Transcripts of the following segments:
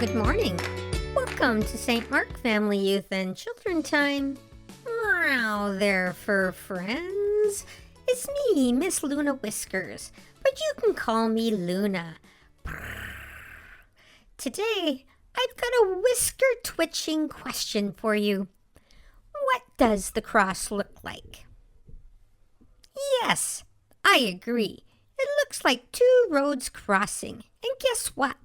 good morning. Welcome to St. Mark Family Youth and Children Time. Meow there, fur friends. It's me, Miss Luna Whiskers, but you can call me Luna. Today, I've got a whisker-twitching question for you. What does the cross look like? Yes, I agree. It looks like two roads crossing. And guess what?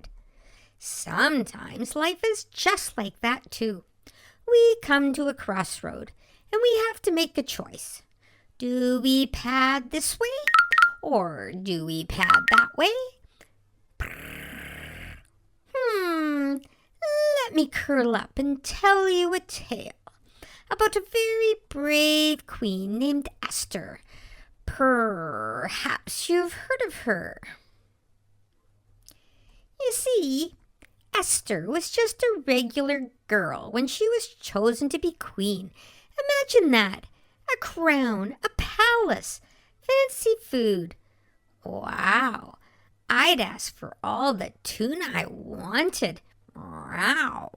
Sometimes life is just like that too. We come to a crossroad and we have to make a choice. Do we pad this way or do we pad that way? Let me curl up and tell you a tale about a very brave queen named Esther. Perhaps you've heard of her. You see, Esther was just a regular girl when she was chosen to be queen. Imagine that. A crown, a palace, fancy food. Wow. I'd ask for all the tuna I wanted. Wow.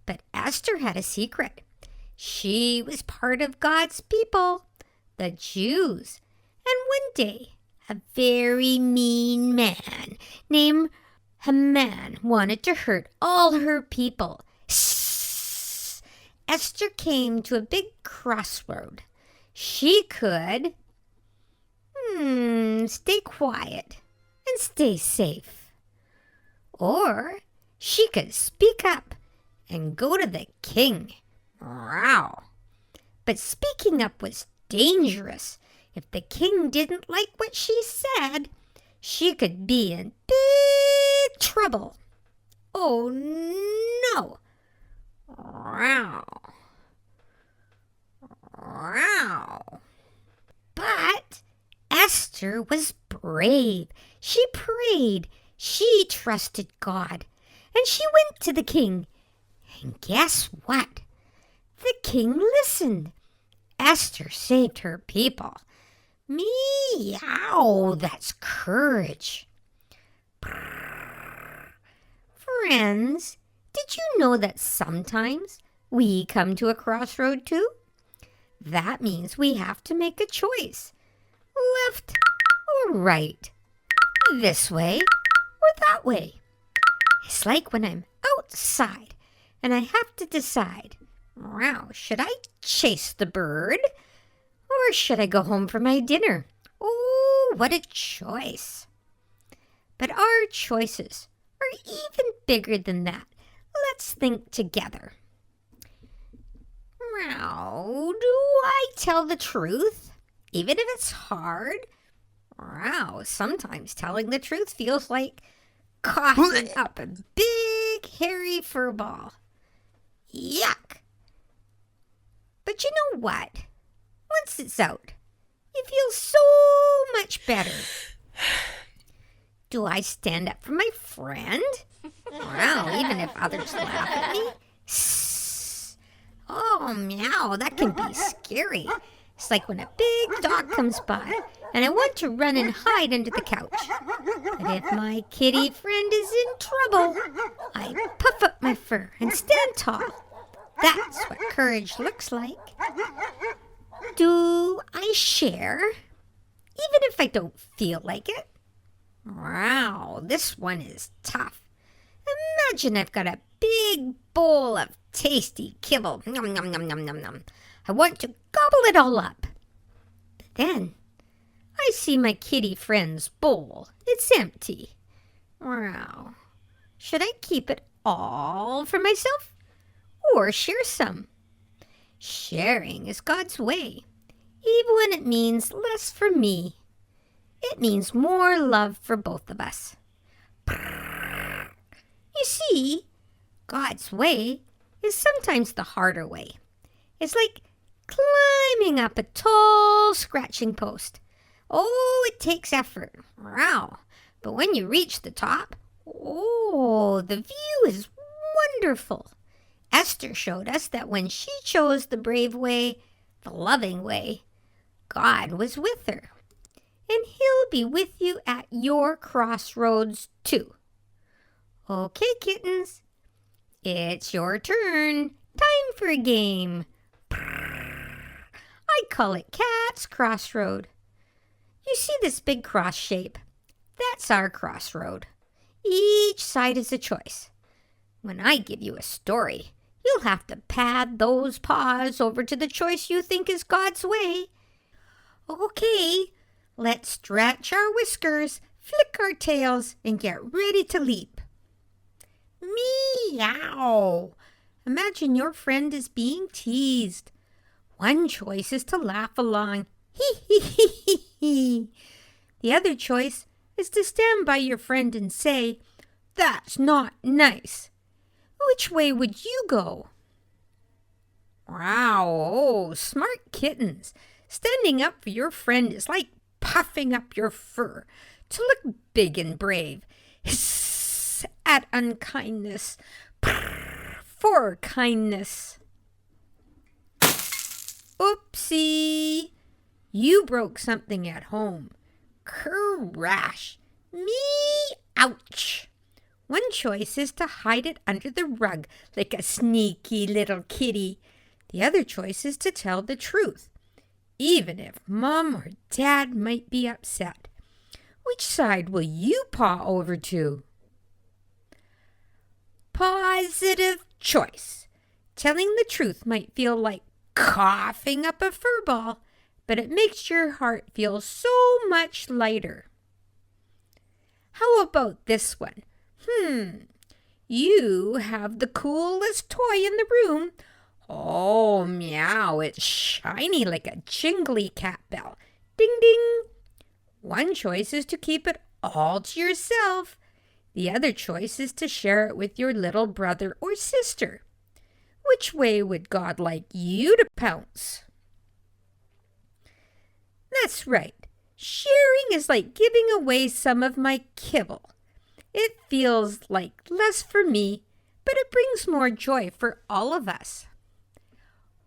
But Esther had a secret. She was part of God's people, the Jews. And one day, a very mean man named Haman wanted to hurt all her people. Esther came to a big crossroad. She could stay quiet and stay safe. Or she could speak up and go to the king. Wow. But speaking up was dangerous. If the king didn't like what she said, she could be in big trouble. Oh no. Wow. Wow. But Esther was brave. She prayed. She trusted God. And she went to the king. And guess what? The king listened. Esther saved her people. Meow, that's courage. Friends, did you know that sometimes we come to a crossroad too? That means we have to make a choice. Left or right? This way or that way? It's like when I'm outside and I have to decide, wow, should I chase the bird? Or should I go home for my dinner? Oh, what a choice. But our choices are even bigger than that. Let's think together. Wow, do I tell the truth? Even if it's hard? Wow, sometimes telling the truth feels like coughing up a big hairy fur ball. Yuck. But you know what? Once it's out, you feel so much better. Do I stand up for my friend? Wow, even if others laugh at me? Oh, meow, that can be scary. It's like when a big dog comes by and I want to run and hide under the couch. But if my kitty friend is in trouble, I puff up my fur and stand tall. That's what courage looks like. Do I share, even if I don't feel like it? Wow, this one is tough. Imagine I've got a big bowl of tasty kibble. Nom, nom, nom, nom, nom, nom. I want to gobble it all up. But then I see my kitty friend's bowl. It's empty. Wow. Should I keep it all for myself or share some? Sharing is God's way, even when it means less for me. It means more love for both of us. You see, God's way is sometimes the harder way. It's like climbing up a tall scratching post. Oh, it takes effort. Wow. But when you reach the top, oh, the view is wonderful. Esther showed us that when she chose the brave way, the loving way, God was with her. And he'll be with you at your crossroads too. Okay, kittens, It's your turn. Time for a game. I call it Cat's Crossroad. You see this big cross shape? That's our crossroad. Each side is a choice. When I give you a story, you'll have to pad those paws over to the choice you think is God's way. Okay, let's stretch our whiskers, flick our tails, and get ready to leap. Meow! Imagine your friend is being teased. One choice is to laugh along. Hee hee hee hee hee. The other choice is to stand by your friend and say, "That's not nice." Which way would you go? Wow, oh, smart kittens. Standing up for your friend is like puffing up your fur to look big and brave. Hiss at unkindness. Prrr for kindness. Oopsie! You broke something at home. Crash! Me! Ouch! One choice is to hide it under the rug like a sneaky little kitty. The other choice is to tell the truth, even if Mom or Dad might be upset. Which side will you paw over to? Positive choice. Telling the truth might feel like coughing up a fur ball, but it makes your heart feel so much lighter. How about this one? You have the coolest toy in the room. Oh, meow, it's shiny like a jingly cat bell. Ding, ding. One choice is to keep it all to yourself. The other choice is to share it with your little brother or sister. Which way would God like you to pounce? That's right. Sharing is like giving away some of my kibble. It feels like less for me, but it brings more joy for all of us.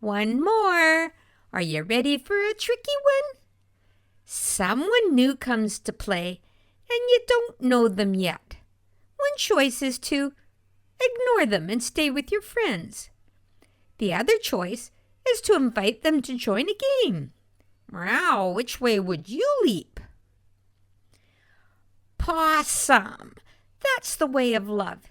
One more. Are you ready for a tricky one? Someone new comes to play, and you don't know them yet. One choice is to ignore them and stay with your friends. The other choice is to invite them to join a game. Wow, which way would you leap? Possum. That's the way of love.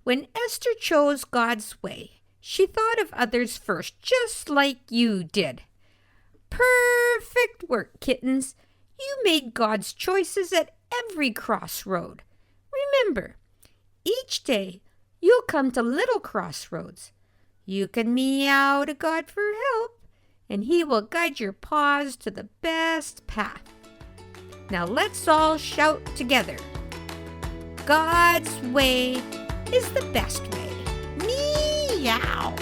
When Esther chose God's way, she thought of others first, just like you did. Perfect work, kittens. You made God's choices at every crossroad. Remember, each day you'll come to little crossroads. You can meow to God for help, and He will guide your paws to the best path. Now let's all shout together. God's way is the best way. Meow!